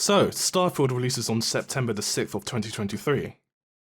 So, Starfield releases on September the 6th of 2023.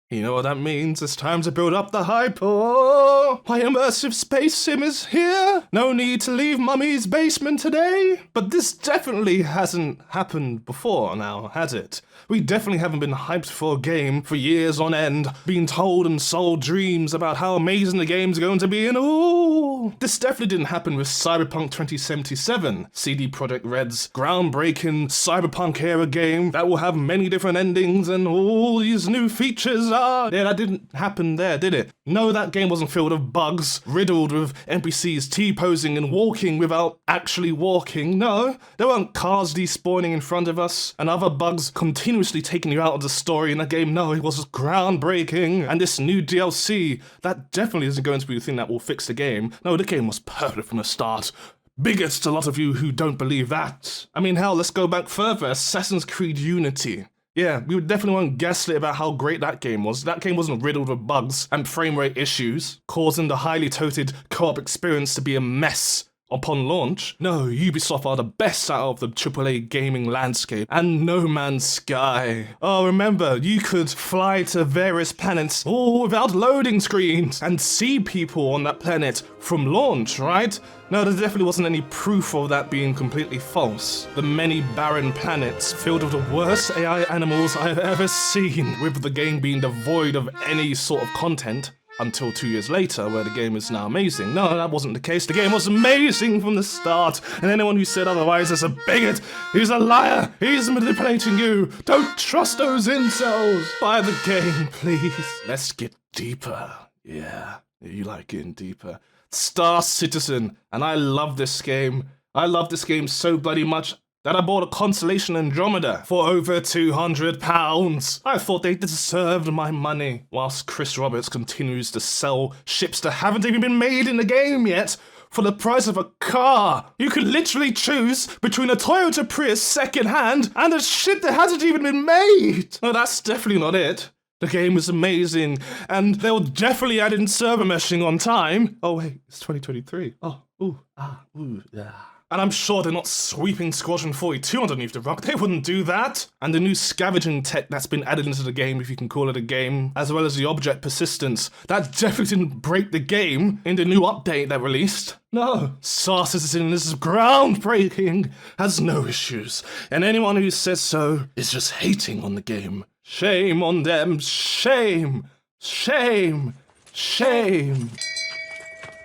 You know what that means? It's time to build up the hype. Oh, my immersive space sim is here. No need to leave Mummy's basement today. But this definitely hasn't happened before now, has it? We definitely haven't been hyped for a game for years on end, being told and sold dreams about how amazing the game's going to be, and ooh, this definitely didn't happen with Cyberpunk 2077, CD Projekt Red's groundbreaking cyberpunk era game that will have many different endings and all these new features. Yeah, that didn't happen there, did it? No, that game wasn't filled with bugs, riddled with NPCs T-posing and walking without actually walking. No, there weren't cars despawning in front of us and other bugs continuously taking you out of the story in the game. No, it was groundbreaking. And this new DLC, that definitely isn't going to be the thing that will fix the game. No, the game was perfect from the start. Biggest to a lot of you who don't believe that. I mean, hell, let's go back further. Assassin's Creed Unity. Yeah, we definitely won't gaslight about how great that game was. That game wasn't riddled with bugs and frame rate issues, causing the highly touted co-op experience to be a mess upon launch. No, Ubisoft are the best out of the AAA gaming landscape, and No Man's Sky. Oh, remember, you could fly to various planets all without loading screens and see people on that planet from launch, right? No, there definitely wasn't any proof of that being completely false. The many barren planets filled with the worst AI animals I've ever seen, with the game being devoid of any sort of content. Until 2 years later, where the game is now amazing. No, that wasn't the case. The game was amazing from the start, and anyone who said otherwise is a bigot. He's a liar. He's manipulating you. Don't trust those incels. Buy the game, please. Let's get deeper. Yeah, you like getting deeper. Star Citizen, and I love this game. I love this game so bloody much that I bought a Constellation Andromeda for over £200. I thought they deserved my money, whilst Chris Roberts continues to sell ships that haven't even been made in the game yet for the price of a car. You could literally choose between a Toyota Prius second-hand and a ship that hasn't even been made. No, that's definitely not it. The game is amazing, and they'll definitely add in server meshing on time. Oh wait, it's 2023. Yeah. And I'm sure they're not sweeping Squadron 42 underneath the rug. They wouldn't do that. And the new scavenging tech that's been added into the game, if you can call it a game, as well as the object persistence, that definitely didn't break the game in the new update that released. No, Star Citizen is groundbreaking, has no issues, and anyone who says so is just hating on the game. Shame on them, shame, shame, shame.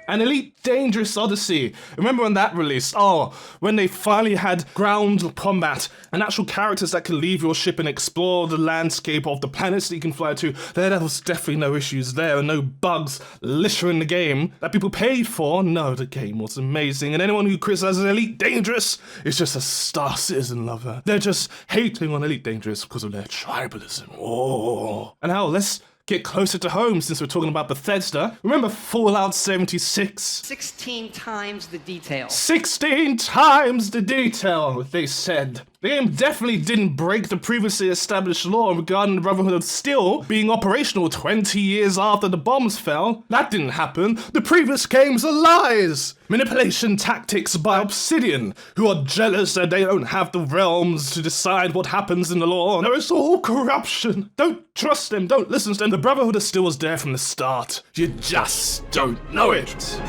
And Elite Dangerous Odyssey. Remember when that released? Oh, when they finally had ground combat and actual characters that could leave your ship and explore the landscape of the planets that you can fly to. There was definitely no issues there and no bugs littering the game that people paid for. No, the game was amazing. And anyone who criticizes Elite Dangerous is just a Star Citizen lover. They're just hating on Elite Dangerous because of their tribalism. Oh. And now let's get closer to home since we're talking about Bethesda. Remember Fallout 76? 16 times the detail. 16 times the detail, they said. The game definitely didn't break the previously established law regarding the Brotherhood of Steel being operational 20 years after the bombs fell. That didn't happen. The previous games are lies. Manipulation tactics by Obsidian, who are jealous that they don't have the realms to decide what happens in the law. No, it's all corruption. Don't trust them. Don't listen to them. The Brotherhood of Steel was there from the start. You just don't know it.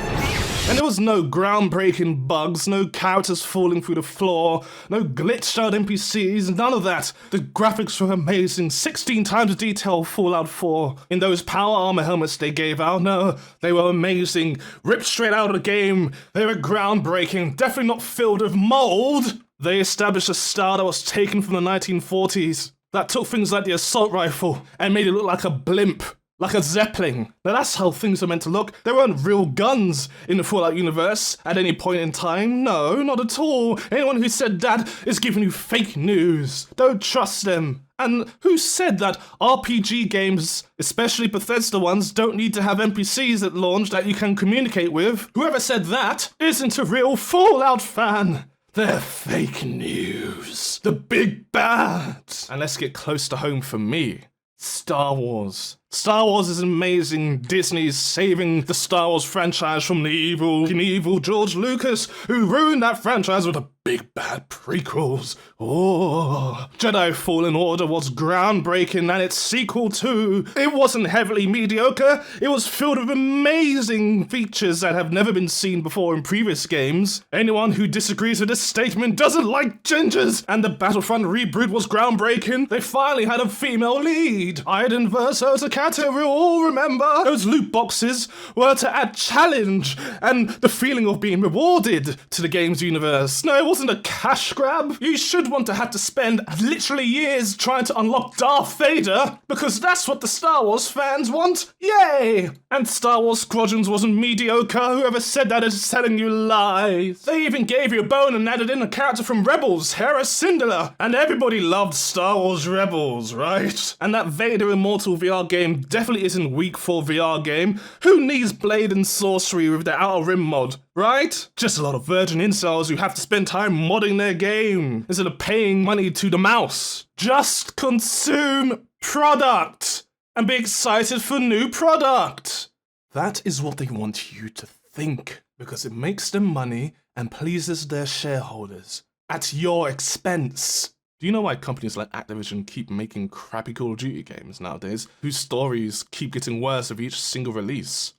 And there was no groundbreaking bugs, no characters falling through the floor, no glitched out NPCs, none of that. The graphics were amazing, 16 times the detail of Fallout 4. In those power armor helmets they gave out, no, they were amazing. Ripped straight out of the game, they were groundbreaking, definitely not filled with mold. They established a style that was taken from the 1940s, that took things like the assault rifle and made it look like a blimp. Like a Zeppelin. Now that's how things are meant to look. There weren't real guns in the Fallout universe at any point in time. No, not at all. Anyone who said that is giving you fake news. Don't trust them. And who said that RPG games, especially Bethesda ones, don't need to have NPCs at launch that you can communicate with? Whoever said that isn't a real Fallout fan. They're fake news. The big bad. And let's get close to home for me. Star Wars. Star Wars is amazing. Disney's saving the Star Wars franchise from the evil George Lucas, who ruined that franchise with the big bad prequels. Oh, Jedi Fallen Order was groundbreaking, and its sequel too. It wasn't heavily mediocre. It was filled with amazing features that have never been seen before in previous games. Anyone who disagrees with this statement doesn't like gingers. And the Battlefront reboot was groundbreaking. They finally had a female lead. Iden versus Akata, we all remember. Those loot boxes were to add challenge and the feeling of being rewarded to the game's universe. No, it wasn't a cash grab. You should want to have to spend literally years trying to unlock Darth Vader, because that's what the Star Wars fans want. Yay! And Star Wars Squadrons wasn't mediocre. Whoever said that is telling you lies. They even gave you a bone and added in a character from Rebels, Hera Syndulla. And everybody loved Star Wars Rebels, right? And that Vader Immortal VR game definitely isn't weak for VR game. Who needs blade and sorcery with the Outer Rim mod, right? Just a lot of virgin incels who have to spend time modding their game instead of paying money to the mouse. Just consume product and be excited for new product. That is what they want you to think, because it makes them money and pleases their shareholders at your expense. Do you know why companies like Activision keep making crappy Call of Duty games nowadays, whose stories keep getting worse with each single release?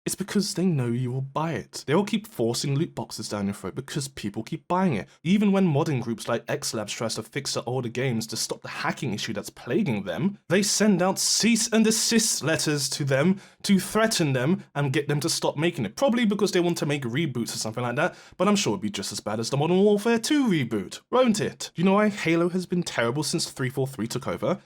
It's because they know you will buy it. They will keep forcing loot boxes down your throat because people keep buying it. Even when modding groups like Xlabs tries to fix their older games to stop the hacking issue that's plaguing them, they send out cease and desist letters to them to threaten them and get them to stop making it. Probably because they want to make reboots or something like that, but I'm sure it'd be just as bad as the Modern Warfare 2 reboot, won't it? Do you know why Halo has been terrible since 343 took over?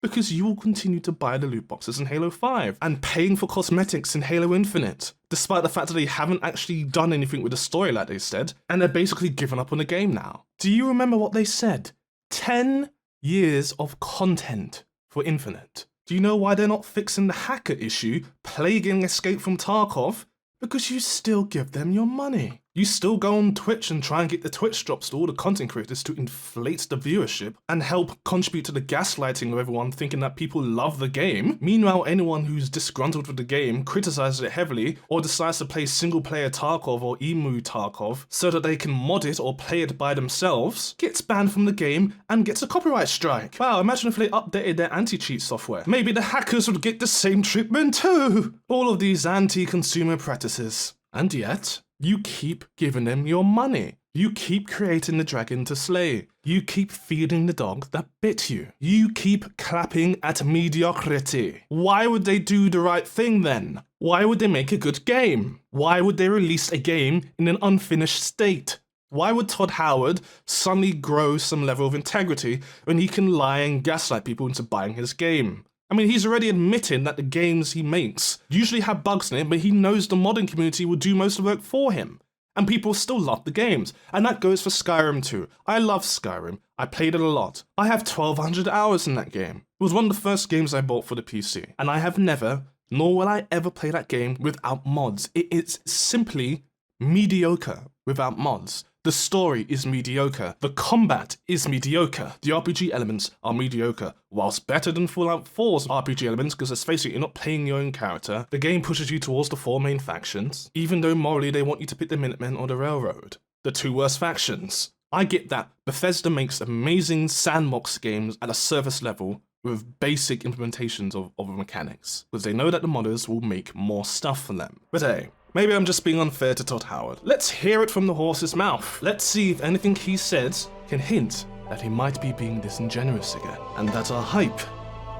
Because you will continue to buy the loot boxes in Halo 5 and paying for cosmetics in Halo Infinite, despite the fact that they haven't actually done anything with the story like they said, and they're basically given up on the game now. Do you remember what they said? 10 years of content for Infinite. Do you know why they're not fixing the hacker issue plaguing Escape from Tarkov? Because you still give them your money. You still go on Twitch and try and get the Twitch drops to all the content creators to inflate the viewership and help contribute to the gaslighting of everyone thinking that people love the game. Meanwhile, anyone who's disgruntled with the game criticizes it heavily or decides to play single-player Tarkov or Emu Tarkov so that they can mod it or play it by themselves, gets banned from the game and gets a copyright strike. Wow, imagine if they updated their anti-cheat software. Maybe the hackers would get the same treatment too. All of these anti-consumer practices. And yet, you keep giving them your money. You keep creating the dragon to slay. You keep feeding the dog that bit you. You keep clapping at mediocrity. Why would they do the right thing then? Why would they make a good game? Why would they release a game in an unfinished state? Why would Todd Howard suddenly grow some level of integrity when he can lie and gaslight people into buying his game? I mean, he's already admitting that the games he makes usually have bugs in it, but he knows the modding community will do most of the work for him. And people still love the games. And that goes for Skyrim too. I love Skyrim. I played it a lot. I have 1,200 hours in that game. It was one of the first games I bought for the PC. And I have never, nor will I ever play that game without mods. It is simply mediocre without mods. The story is mediocre. The combat is mediocre. The RPG elements are mediocre. Whilst better than Fallout 4's RPG elements, because let's face it, you're not playing your own character, the game pushes you towards the 4 main factions, even though morally they want you to pick the Minutemen or the Railroad. The 2 worst factions. I get that. Bethesda makes amazing sandbox games at a surface level with basic implementations of mechanics, because they know that the modders will make more stuff for them. But hey, maybe I'm just being unfair to Todd Howard. Let's hear it from the horse's mouth. Let's see if anything he says can hint that he might be being disingenuous again, and that our hype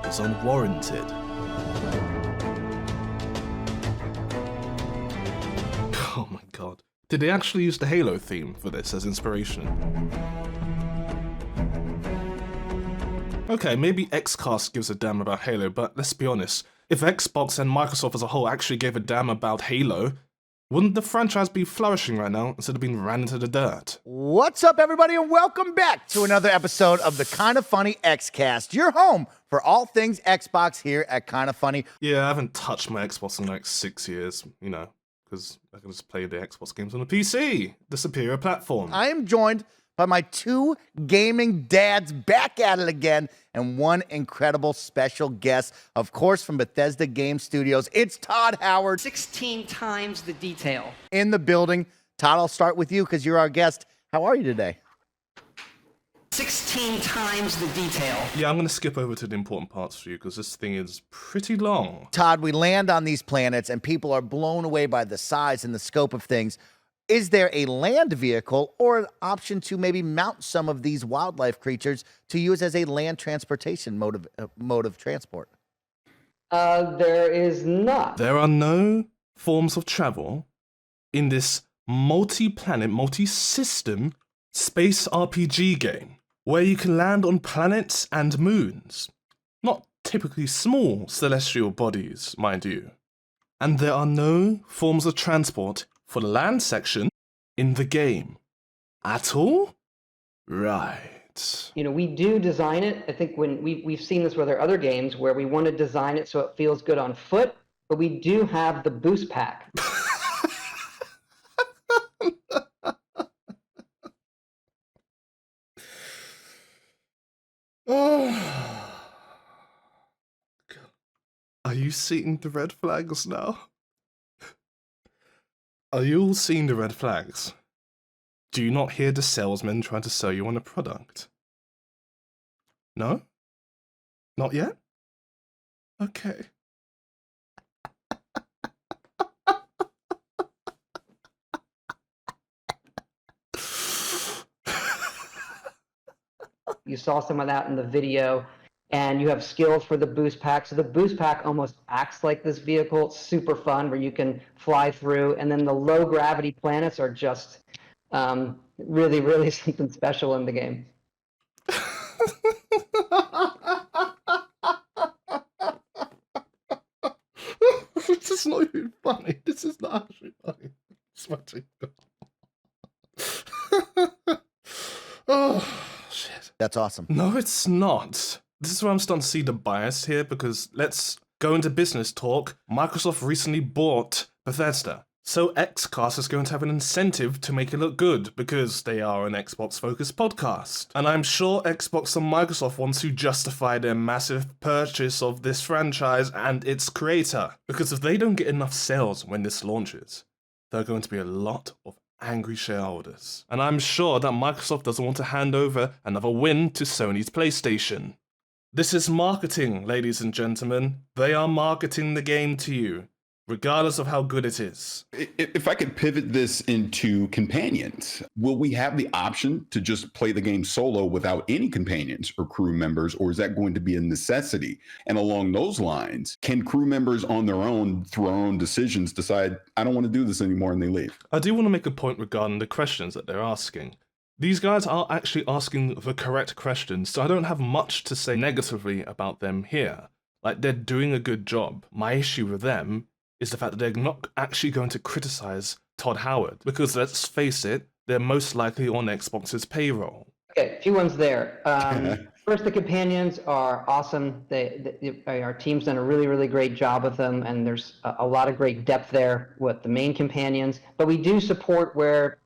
is unwarranted. Oh my god. Did they actually use the Halo theme for this as inspiration? Okay, maybe Xcast gives a damn about Halo, but let's be honest. If Xbox and Microsoft as a whole actually gave a damn about Halo, wouldn't the franchise be flourishing right now instead of being ran into the dirt? What's up, everybody, and welcome back to another episode of the Kinda Funny Xcast, your home for all things Xbox here at Kinda Funny. Yeah, I haven't touched my Xbox in like 6 years, you know, because I can just play the Xbox games on the PC, the superior platform. I am joined by my two gaming dads back at it again, and one incredible special guest, of course, from Bethesda Game Studios. It's Todd Howard 16 times the detail. in the building. Todd, I'll start with you because you're our guest. How are you today? 16 times the detail. Yeah, I'm going to skip over to the important parts for you because this thing is pretty long. Todd, we land on these planets and people are blown away by the size and the scope of things. Is there a land vehicle or an option to maybe mount some of these wildlife creatures to use as a land transportation mode of transport? There is not. There are no forms of travel in this multi-planet, multi-system space RPG game where you can land on planets and moons. Not typically small celestial bodies, mind you. And there are no forms of transport for the land section in the game. At all? Right. You know, we do design it. I think when we've seen this with our other games where we want to design it so it feels good on foot, but we do have the boost pack. Are you seeing the red flags now? Are you all seeing the red flags? Do you not hear the salesman trying to sell you on a product? No? Not yet? Okay. You saw some of that in the video, and you have skills for the boost pack. So the boost pack almost acts like this vehicle. It's super fun where you can fly through, and then the low gravity planets are just really, really something special in the game. This is not even funny. This is not actually funny. It's funny. Oh, shit. That's awesome. No, it's not. This is where I'm starting to see the bias here because let's go into business talk. Microsoft recently bought Bethesda. So Xcast is going to have an incentive to make it look good because they are an Xbox-focused podcast. And I'm sure Xbox and Microsoft want to justify their massive purchase of this franchise and its creator. Because if they don't get enough sales when this launches, there are going to be a lot of angry shareholders. And I'm sure that Microsoft doesn't want to hand over another win to Sony's PlayStation. This is marketing, ladies and gentlemen. They are marketing the game to you, regardless of how good it is. If I could pivot this into companions, will we have the option to just play the game solo without any companions or crew members, or is that going to be a necessity? And along those lines, can crew members on their own, through our own decisions, decide, I don't want to do this anymore, and they leave? I do want to make a point regarding the questions that they're asking. These guys are actually asking the correct questions, so I don't have much to say negatively about them here. Like, they're doing a good job. My issue with them is the fact that they're not actually going to criticize Todd Howard, because let's face it, they're most likely on Xbox's payroll. Okay, a few ones there. First, the companions are awesome. Our team's done a really, really great job with them, and there's a lot of great depth there with the main companions. But we do support where,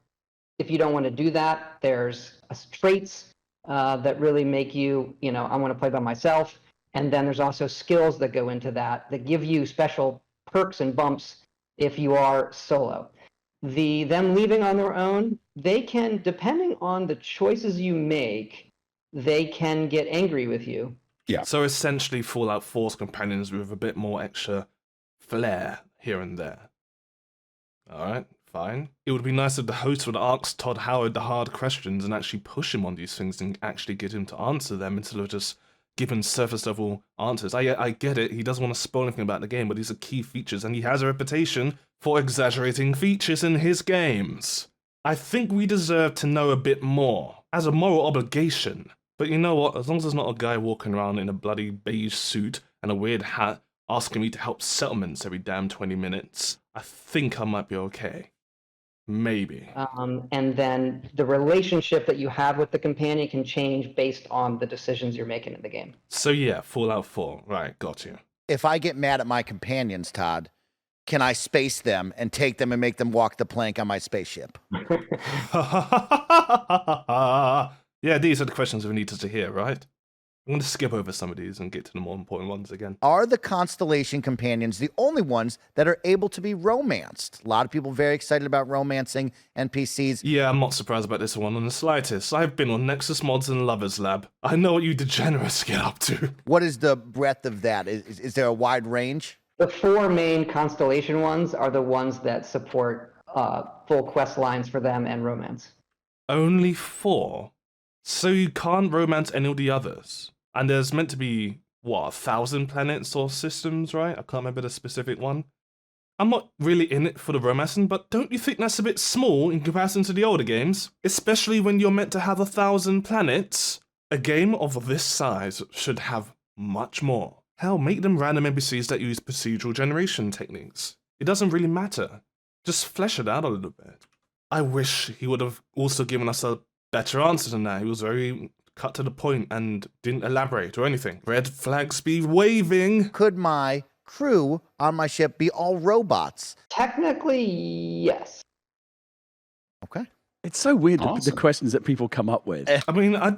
if you don't want to do that, there's traits that really make you, I want to play by myself. And then there's also skills that go into that give you special perks and bumps if you are solo. Them leaving on their own, they can, depending on the choices you make, they can get angry with you. Yeah. So essentially Fallout 4's companions with a bit more extra flair here and there. Alright, fine. It would be nice if the host would ask Todd Howard the hard questions and actually push him on these things and actually get him to answer them instead of just giving surface level answers. I get it, he doesn't want to spoil anything about the game, but these are key features and he has a reputation for exaggerating features in his games. I think we deserve to know a bit more, as a moral obligation. But you know what, as long as there's not a guy walking around in a bloody beige suit and a weird hat asking me to help settlements every damn 20 minutes, I think I might be okay. Maybe. And then the relationship that you have with the companion can change based on the decisions you're making in the game. So yeah, Fallout 4. Right, got you. If I get mad at my companions, Todd, can I space them and take them and make them walk the plank on my spaceship? Yeah, these are the questions we needed to hear, right? I'm going to skip over some of these and get to the more important ones again. Are the Constellation companions the only ones that are able to be romanced? A lot of people very excited about romancing NPCs. Yeah, I'm not surprised about this one in the slightest. I've been on Nexus Mods and Lovers Lab. I know what you degenerates get up to. What is the breadth of that? Is there a wide range? The 4 main Constellation ones are the ones that support full quest lines for them and romance. Only 4? So you can't romance any of the others? And there's meant to be, 1,000 planets or systems, right? I can't remember the specific one. I'm not really in it for the romancing, but don't you think that's a bit small in comparison to the older games? Especially when you're meant to have 1,000 planets? A game of this size should have much more. Hell, make them random NPCs that use procedural generation techniques. It doesn't really matter. Just flesh it out a little bit. I wish he would have also given us a better answer than that. He was very cut to the point and didn't elaborate or anything. Red flags be waving. Could my crew on my ship be all robots? Technically, yes. Okay. It's so weird, the Awesome. questions that people come up with. I mean, I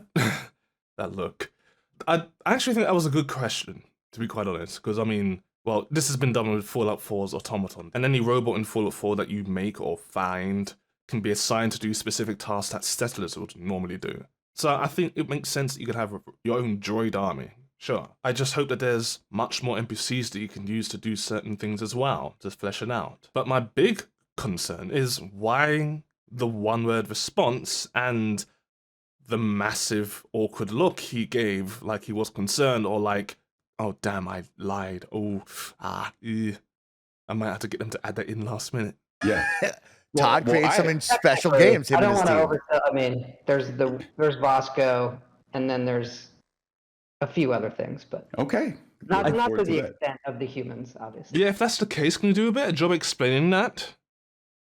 actually think that was a good question, to be quite honest, because I mean, well, this has been done with Fallout 4's Automaton, and any robot in Fallout 4 that you make or find can be assigned to do specific tasks that settlers would normally do. So I think it makes sense that you could have your own droid army. Sure. I just hope that there's much more NPCs that you can use to do certain things as well, to flesh it out. But my big concern is why the one-word response and the massive awkward look he gave, like he was concerned, or like, oh damn, I lied. I might have to get them to add that in last minute. Yeah. Todd well, creates I- some special games. I Him don't and his want to team. oversell. I mean, there's Bosco, and then there's a few other things, but Okay. not Looking to forward the that. extent of the humans, obviously. Yeah, if that's the case, can you do a better job explaining that?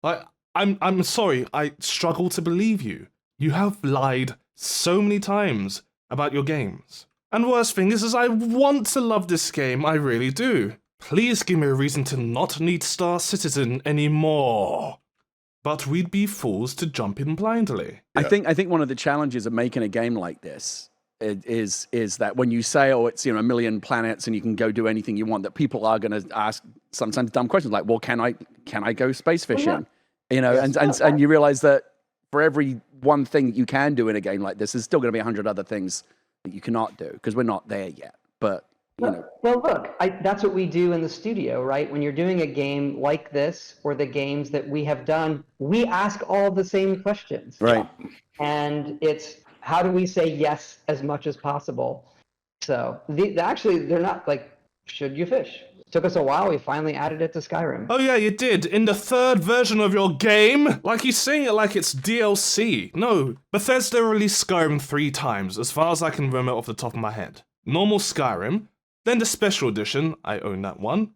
Like, I'm sorry, I struggle to believe you. You have lied so many times about your games. And worst thing is I want to love this game, I really do. Please give me a reason to not need Star Citizen anymore. But we'd be fools to jump in blindly. I think one of the challenges of making a game like this is that when you say, oh, it's, you know, 1 million planets and you can go do anything you want, that people are going to ask sometimes dumb questions like, well, can I go space fishing? You know, and you realize that for every one thing that you can do in a game like this, there's still going to be 100 other things that you cannot do because we're not there yet. But you know, Well, look, that's what we do in the studio, right? When you're doing a game like this or the games that we have done, we ask all the same questions. right? And it's how do we say yes as much as possible? So actually, they're not like, should you fish? It took us a while. We finally added it to Skyrim. Oh yeah, you did. In the 3rd version of your game. Like you're saying it like it's DLC. No, Bethesda released Skyrim 3 times, as far as I can remember off the top of my head. Normal Skyrim, then the Special Edition, I own that one,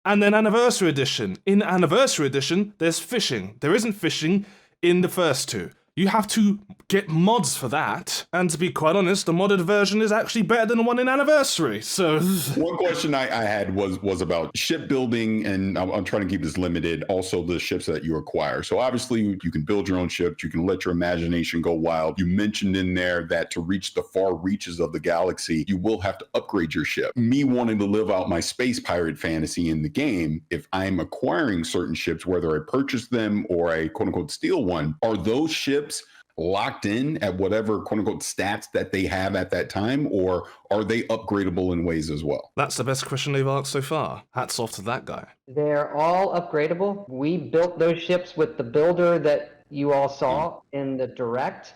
and then Anniversary Edition. In Anniversary Edition, there's fishing. There isn't fishing in the first 2. You have to get mods for that, and to be quite honest, the modded version is actually better than the one in Anniversary, so... One question I had was about shipbuilding, and I'm trying to keep this limited. Also, the ships that you acquire. So obviously, you can build your own ships. You can let your imagination go wild. You mentioned in there that to reach the far reaches of the galaxy, you will have to upgrade your ship. Me wanting to live out my space pirate fantasy in the game, if I'm acquiring certain ships, whether I purchase them or I quote unquote steal one, are those ships locked in at whatever quote unquote stats that they have at that time, or are they upgradable in ways as well? That's the best question they've asked so far. Hats off to that guy. They're all upgradable. We built those ships with the builder that you all saw in the Direct.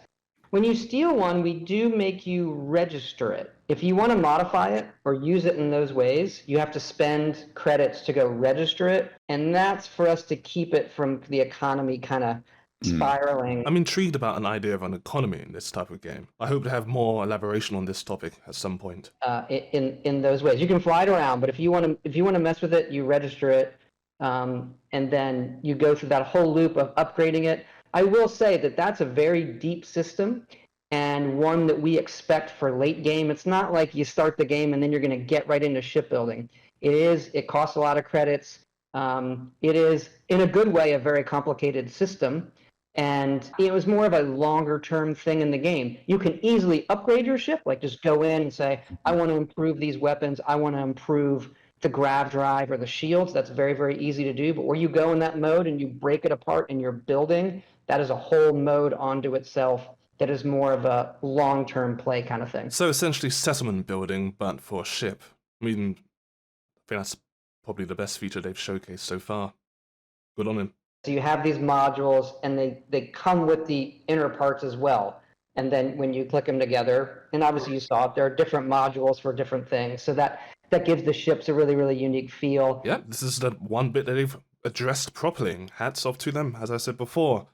When you steal one, we do make you register it. If you want to modify it or use it in those ways, you have to spend credits to go register it. And that's for us to keep it from the economy kind of spiraling. I'm intrigued about an idea of an economy in this type of game. I hope to have more elaboration on this topic at some point. In those ways, you can fly it around, but if you want to mess with it, you register it, and then you go through that whole loop of upgrading it. I will say that that's a very deep system, and one that we expect for late game. It's not like you start the game and then you're going to get right into shipbuilding. It costs a lot of credits. It is, in a good way, a very complicated system. And it was more of a longer term thing in the game. You can easily upgrade your ship, like just go in and say, I want to improve these weapons. I want to improve the grav drive or the shields. That's very, very easy to do. But where you go in that mode and you break it apart and you're building, that is a whole mode onto itself that is more of a long term play kind of thing. So essentially settlement building, but for a ship. I mean, I think that's probably the best feature they've showcased so far. Good on him. So you have these modules, and they come with the inner parts as well. And then when you click them together, and obviously you saw it, there are different modules for different things. So that gives the ships a really, really unique feel. Yeah, this is the one bit that they've addressed properly. Hats off to them, as I said before.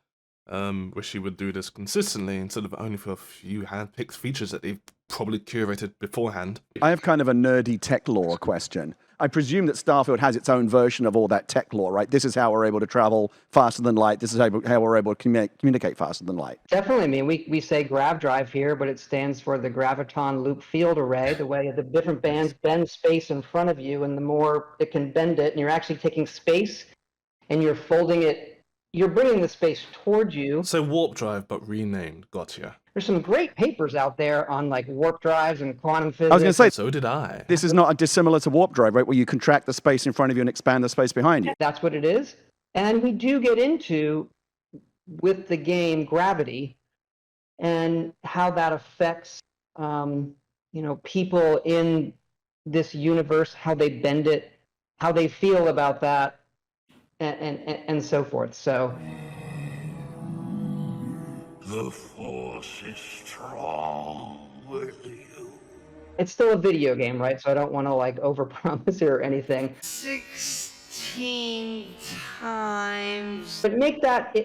Wish you would do this consistently instead of only for a few hand-picked features that they've probably curated beforehand. I have kind of a nerdy tech lore question. I presume that Starfield has its own version of all that tech lore, right? This is how we're able to travel faster than light. This is how we're able to communicate faster than light. Definitely. I mean, we say grav drive here, but it stands for the graviton loop field array, the way the different bands bend space in front of you, and the more it can bend it, and you're actually taking space and you're folding it. You're bringing the space towards you. So warp drive, but renamed. Gotcha. There's some great papers out there on like warp drives and quantum physics. I was going to say, So did I. this is not dissimilar to warp drive, right? Where you contract the space in front of you and expand the space behind you. That's what it is. And we do get into, with the game, gravity and how that affects, people in this universe, how they bend it, how they feel about that, and so forth. So The Force is strong with you. it's still a video game, right? So I don't want to like overpromise or anything. 16 times. But make that,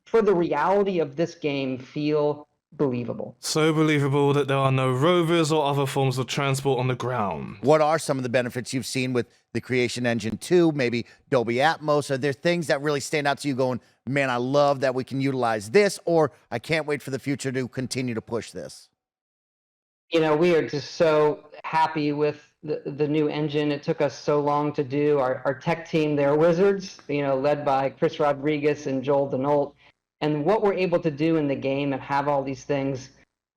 for the reality of this game, feel believable. So believable that there are no rovers or other forms of transport on the ground. What are some of the benefits you've seen with the Creation Engine 2, maybe Dolby Atmos? Are there things that really stand out to you going, man, I love that we can utilize this, or I can't wait for the future to continue to push this? We are just so happy with the new engine. It took us so long to do. Our tech team, they're wizards, led by Chris Rodriguez and Joel Denault. And what we're able to do in the game and have all these things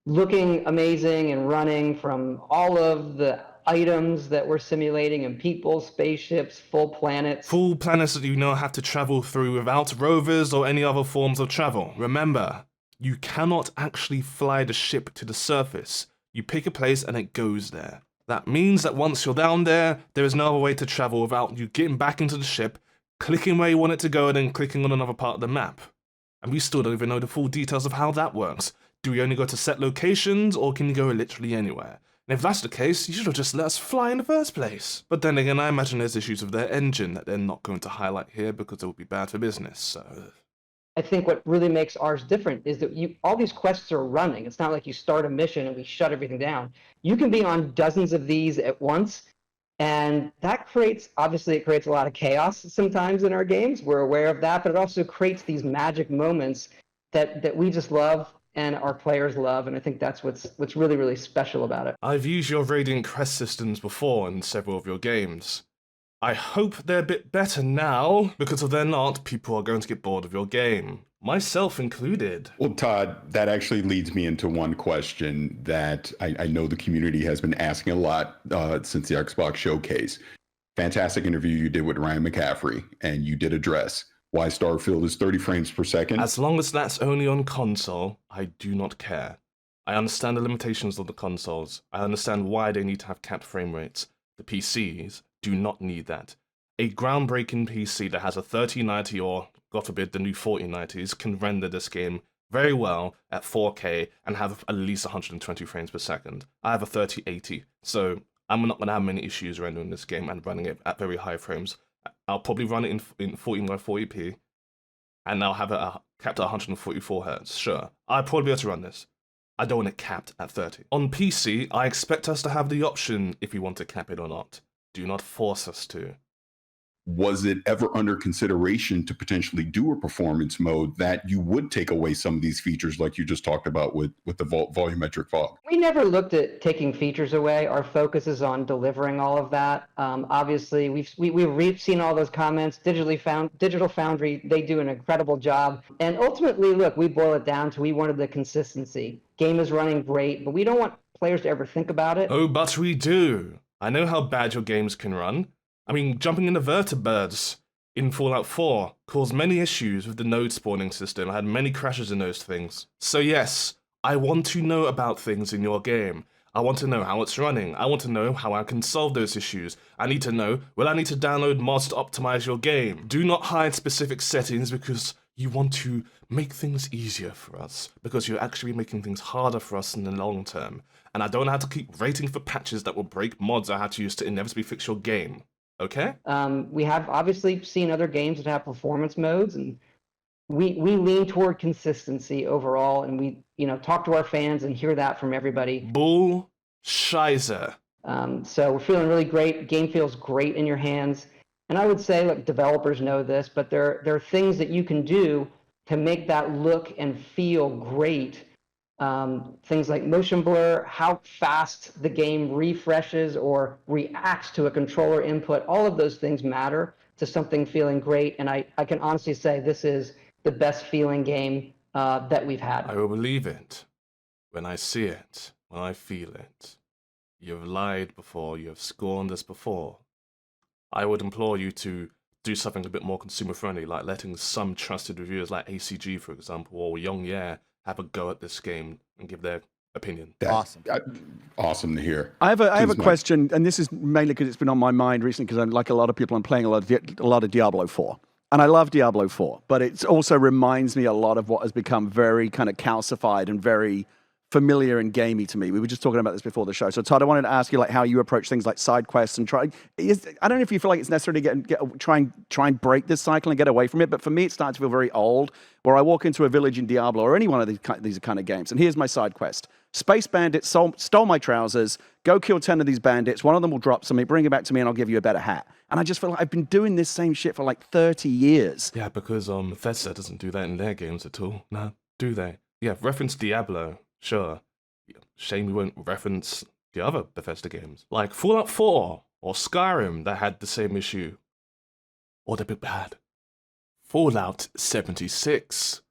looking amazing and running, from all of the items that we're simulating, and people, spaceships, full planets. Full planets that you now have to travel through without rovers or any other forms of travel. Remember, you cannot actually fly the ship to the surface. You pick a place and it goes there. That means that once you're down there, there is no other way to travel without you getting back into the ship, clicking where you want it to go, and then clicking on another part of the map. And we still don't even know the full details of how that works. Do we only go to set locations, or can you go literally anywhere? And if that's the case, you should have just let us fly in the first place. But then again, I imagine there's issues with their engine that they're not going to highlight here because it would be bad for business, so... I think what really makes ours different is that all these quests are running. It's not like you start a mission and we shut everything down. You can be on dozens of these at once, and that creates a lot of chaos sometimes in our games. We're aware of that, but it also creates these magic moments that we just love and our players love, and I think that's what's really, really special about it. I've used your Radiant Crest systems before in several of your games. I hope they're a bit better now, because if they're not, people are going to get bored of your game. Myself included. Well, Todd, that actually leads me into one question that I know the community has been asking a lot since the Xbox showcase. Fantastic interview you did with Ryan McCaffrey, and you did address why Starfield is 30 frames per second. As long as that's only on console, I do not care. I understand the limitations of the consoles. I understand why they need to have capped frame rates. The PCs do not need that. A groundbreaking PC that has a 3090 or, God forbid, the new 4090s can render this game very well at 4K and have at least 120 frames per second. I have a 3080, so I'm not going to have many issues rendering this game and running it at very high frames. I'll probably run it in 1440p, and I'll have it capped at 144 Hz. Sure, I'll probably be able to run this. I don't want it capped at 30. On PC, I expect us to have the option if we want to cap it or not. Do not force us to. was it ever under consideration to potentially do a performance mode that you would take away some of these features like you just talked about with the volumetric fog? We never looked at taking features away. Our focus is on delivering all of that. Obviously, we've seen all those comments. Digital Foundry, they do an incredible job. And ultimately, look, we boil it down to we wanted the consistency. Game is running great, but we don't want players to ever think about it. Oh, but we do. I know how bad your games can run. I mean, jumping into vertibirds in Fallout 4 caused many issues with the node spawning system. I had many crashes in those things. So yes, I want to know about things in your game. I want to know how it's running. I want to know how I can solve those issues. I need to know, will I need to download mods to optimize your game? Do not hide specific settings because you want to make things easier for us, because you're actually making things harder for us in the long term. And I don't have to keep waiting for patches that will break mods I had to use to inevitably fix your game. Okay? We have obviously seen other games that have performance modes, and we lean toward consistency overall, and we talk to our fans and hear that from everybody. Bull Shizer. So we're feeling really great. Game feels great in your hands. And I would say, look, developers know this, but there are things that you can do to make that look and feel great. Things like motion blur, how fast the game refreshes or reacts to a controller input, all of those things matter to something feeling great. And I can honestly say this is the best feeling game that we've had. I will believe it when I see it, when I feel it. You have lied before, you have scorned us before. I would implore you to do something a bit more consumer friendly, like letting some trusted reviewers like ACG, for example, or Young Yeah have a go at this game and give their opinion. Awesome. Awesome to hear. I have a Please, Mike. question, and this is mainly because it's been on my mind recently, because I'm like a lot of people, I'm playing a lot of Diablo 4. And I love Diablo 4, but it also reminds me a lot of what has become very kind of calcified and very familiar and gamey to me. We were just talking about this before the show. So Todd, I wanted to ask you like how you approach things like side quests and I don't know if you feel like it's necessary to try and break this cycle and get away from it, but for me it's starting to feel very old, where I walk into a village in Diablo or any one of these kind of games, and here's my side quest. Space bandits stole my trousers, go kill 10 of these bandits, one of them will drop something, bring it back to me and I'll give you a better hat. And I just feel like I've been doing this same shit for like 30 years. Yeah, because Bethesda doesn't do that in their games at all. No, do they? Yeah, reference Diablo. Sure. Shame we won't reference the other Bethesda games. Like Fallout 4 or Skyrim that had the same issue. Or they're a bit bad. Fallout 76.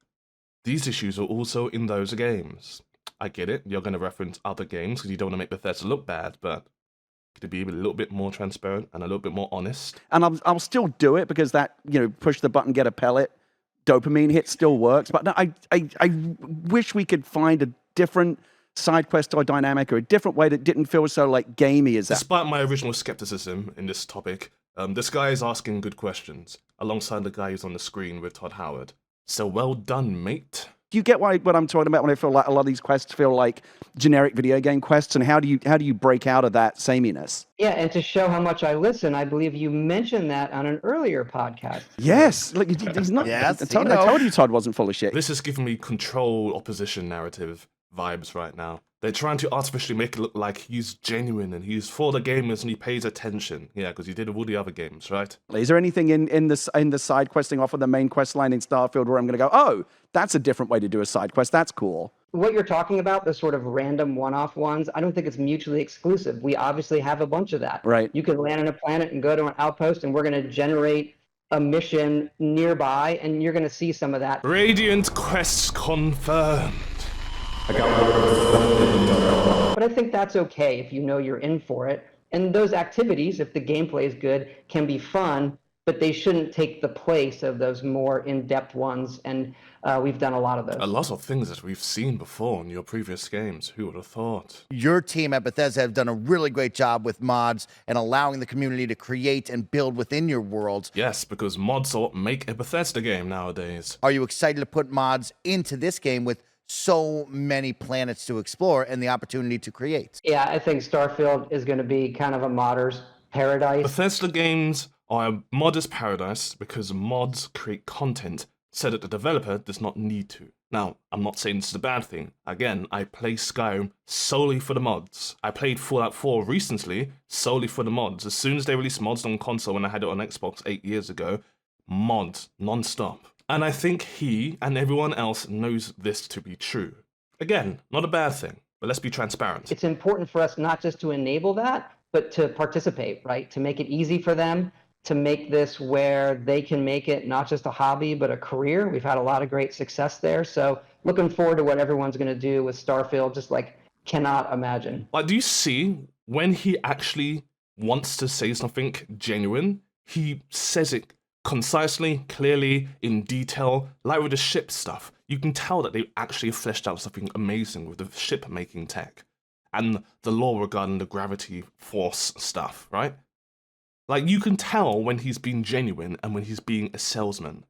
These issues are also in those games. I get it, you're going to reference other games because you don't want to make Bethesda look bad, but could it be a little bit more transparent and a little bit more honest? And I'll still do it because that, push the button, get a pellet, dopamine hit still works. But no, I wish we could find a different side quest or dynamic or a different way that didn't feel so like gamey as that. Despite my original skepticism in this topic, this guy is asking good questions alongside the guy who's on the screen with Todd Howard. So well done, mate. Do you get what I'm talking about when I feel like a lot of these quests feel like generic video game quests, and how do you break out of that sameness? Yeah, and to show how much I listen, I believe you mentioned that on an earlier podcast. Yes, like he's not. Yes, I told you Todd wasn't full of shit. This is giving me control opposition narrative vibes right now. They're trying to artificially make it look like he's genuine and he's for the gamers and he pays attention. Yeah, because he did with all the other games, right? Is there anything in the side questing off of the main quest line in Starfield where I'm going to go, oh, that's a different way to do a side quest. That's cool. What you're talking about, the sort of random one-off ones, I don't think it's mutually exclusive. We obviously have a bunch of that. Right. You can land on a planet and go to an outpost, and we're going to generate a mission nearby, and you're going to see some of that. Radiant quests confirmed. But I think that's okay if you know you're in for it. And those activities, if the gameplay is good, can be fun, but they shouldn't take the place of those more in-depth ones. And we've done a lot of those. A lot of things that we've seen before in your previous games. Who would have thought? Your team at Bethesda have done a really great job with mods and allowing the community to create and build within your world. Yes, because mods are what make a Bethesda game nowadays. Are you excited to put mods into this game with so many planets to explore and the opportunity to create? Yeah, I think Starfield is going to be kind of a modder's paradise. Bethesda games are a modder's paradise because mods create content so that the developer does not need to. Now, I'm not saying this is a bad thing. Again, I play Skyrim solely for the mods. I played Fallout 4 recently solely for the mods. As soon as they released mods on console when I had it on Xbox 8 years ago, mods, non-stop. And I think he and everyone else knows this to be true. Again, not a bad thing, but let's be transparent. It's important for us not just to enable that, but to participate, right? To make it easy for them, to make this where they can make it not just a hobby, but a career. We've had a lot of great success there. So looking forward to what everyone's going to do with Starfield, just like cannot imagine. Like, do you see when he actually wants to say something genuine, he says it concisely, clearly, in detail, like with the ship stuff. You can tell that they actually fleshed out something amazing with the ship making tech and the lore regarding the gravity force stuff, right? Like, you can tell when he's being genuine and when he's being a salesman.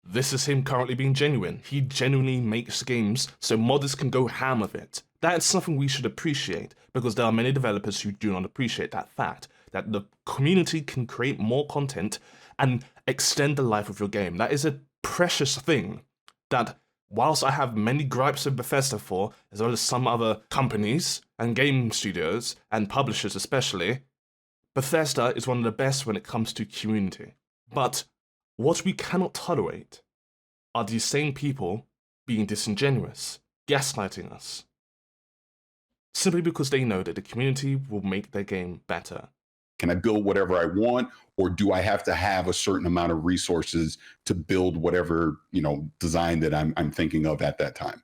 This is him currently being genuine. He genuinely makes games so modders can go ham with it. That's something we should appreciate, because there are many developers who do not appreciate that fact, that the community can create more content and extend the life of your game. That is a precious thing that, whilst I have many gripes with Bethesda for, as well as some other companies and game studios and publishers especially, Bethesda is one of the best when it comes to community. But what we cannot tolerate are these same people being disingenuous, gaslighting us, simply because they know that the community will make their game better. Can I build whatever I want, or do I have to have a certain amount of resources to build whatever, design that I'm thinking of at that time?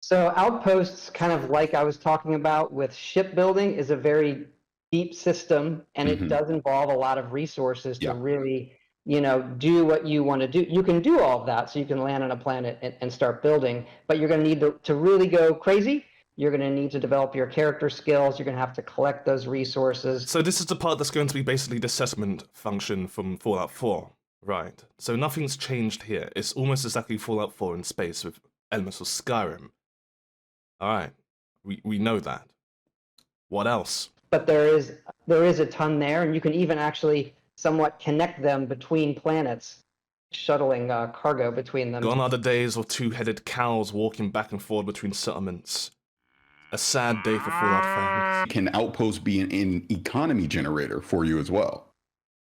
So Outposts, kind of like I was talking about with shipbuilding, is a very deep system, and it does involve a lot of resources to really, do what you want to do. You can do all of that, so you can land on a planet and start building, but you're going to need to really go crazy. You're going to need to develop your character skills. You're going to have to collect those resources. So this is the part that's going to be basically the assessment function from Fallout 4, right? So nothing's changed here. It's almost exactly Fallout 4 in space with elements of Skyrim. All right, we know that. What else? But there is a ton there, and you can even actually somewhat connect them between planets, shuttling cargo between them. Gone are the days of two-headed cows walking back and forth between settlements. A sad day for Fallout fans. Can Outpost be an economy generator for you as well?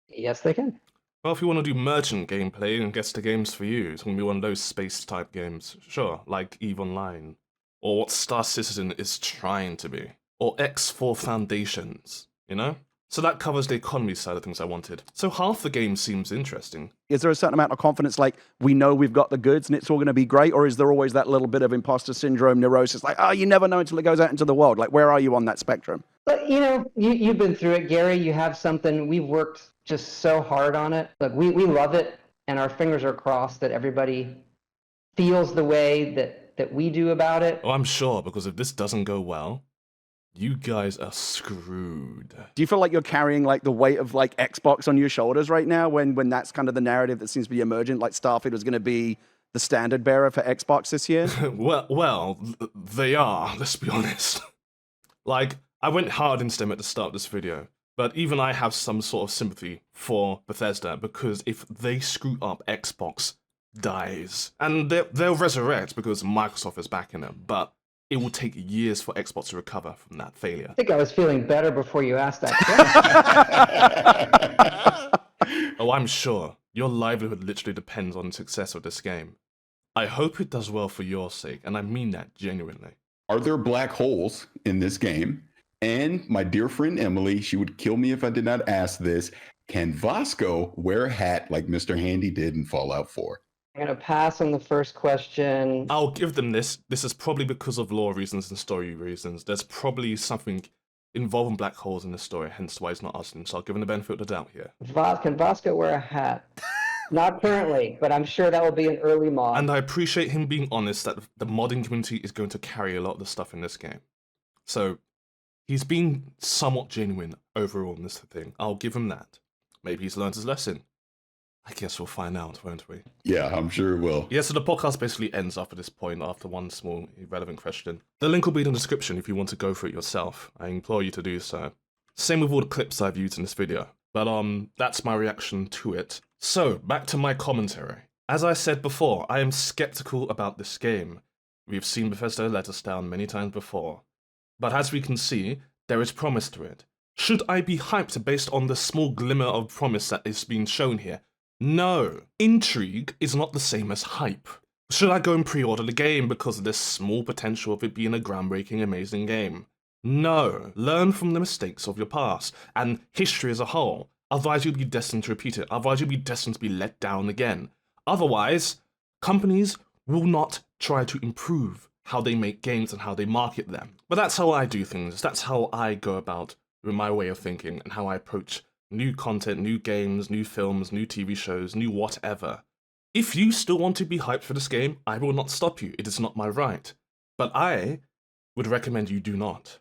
Yes, they can. Well, if you want to do merchant gameplay and gets the games for you, it's going to be one of those space-type games. Sure, like EVE Online. Or what Star Citizen is trying to be. Or X4 Foundations, So that covers the economy side of things I wanted. So half the game seems interesting. Is there a certain amount of confidence, like, we know we've got the goods and it's all going to be great? Or is there always that little bit of imposter syndrome, neurosis, like, you never know until it goes out into the world? Like, where are you on that spectrum? But, you've been through it, Gary. You have something. We've worked just so hard on it. Look, we love it, and our fingers are crossed that everybody feels the way that we do about it. Oh, I'm sure, because if this doesn't go well, you guys are screwed. Do you feel like you're carrying like the weight of like Xbox on your shoulders right now when that's kind of the narrative that seems to be emergent, like Starfield was going to be the standard bearer for Xbox this year? well, they are, let's be honest. Like, I went hard into them at the start of this video, but even I have some sort of sympathy for Bethesda, because if they screw up, Xbox dies. And they'll resurrect because Microsoft is backing them, but it will take years for Xbox to recover from that failure. I think I was feeling better before you asked that question. Oh, I'm sure. Your livelihood literally depends on the success of this game. I hope it does well for your sake, and I mean that genuinely. Are there black holes in this game? And my dear friend Emily, she would kill me if I did not ask this, can Vasco wear a hat like Mr. Handy did in Fallout 4? I'm going to pass on the first question. I'll give them this. This is probably because of lore reasons and story reasons. There's probably something involving black holes in the story, hence why he's not asking. So I'll give him the benefit of the doubt here. Can Vasco wear a hat? Not currently, but I'm sure that will be an early mod. And I appreciate him being honest that the modding community is going to carry a lot of the stuff in this game. So he's been somewhat genuine overall in this thing. I'll give him that. Maybe he's learned his lesson. I guess we'll find out, won't we? Yeah, I'm sure it will. Yeah, so the podcast basically ends after this point, after one small irrelevant question. The link will be in the description if you want to go for it yourself. I implore you to do so. Same with all the clips I've used in this video. But that's my reaction to it. So, back to my commentary. As I said before, I am skeptical about this game. We've seen Bethesda let us down many times before. But as we can see, there is promise to it. Should I be hyped based on the small glimmer of promise that is being shown here? No. Intrigue is not the same as hype. Should I go and pre-order the game because of this small potential of it being a groundbreaking, amazing game? No. Learn from the mistakes of your past and history as a whole. Otherwise, you'll be destined to repeat it. Otherwise, you'll be destined to be let down again. Otherwise, companies will not try to improve how they make games and how they market them. But that's how I do things. That's how I go about with my way of thinking and how I approach new content, new games, new films, new TV shows, new whatever. If you still want to be hyped for this game, I will not stop you. It is not my right. But I would recommend you do not.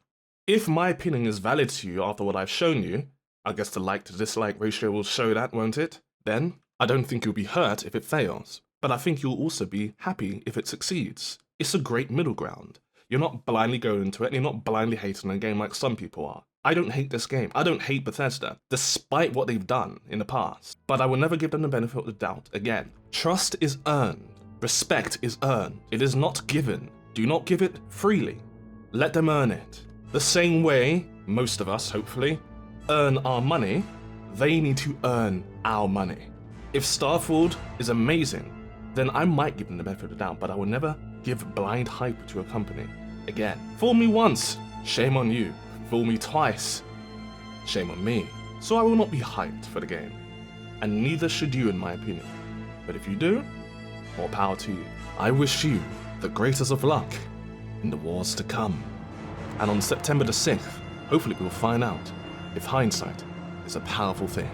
If my opinion is valid to you after what I've shown you, I guess the like to dislike ratio will show that, won't it? Then I don't think you'll be hurt if it fails. But I think you'll also be happy if it succeeds. It's a great middle ground. You're not blindly going into it, and you're not blindly hating a game like some people are. I don't hate this game. I don't hate Bethesda, despite what they've done in the past. But I will never give them the benefit of the doubt again. Trust is earned. Respect is earned. It is not given. Do not give it freely. Let them earn it. The same way, most of us, hopefully, earn our money, they need to earn our money. If Starfield is amazing, then I might give them the benefit of the doubt, but I will never give blind hype to a company again. Fool me once, shame on you. Fool me twice, shame on me. So I will not be hyped for the game, and neither should you in my opinion. But if you do, more power to you. I wish you the greatest of luck in the wars to come. And on September the 6th, hopefully we'll find out if hindsight is a powerful thing.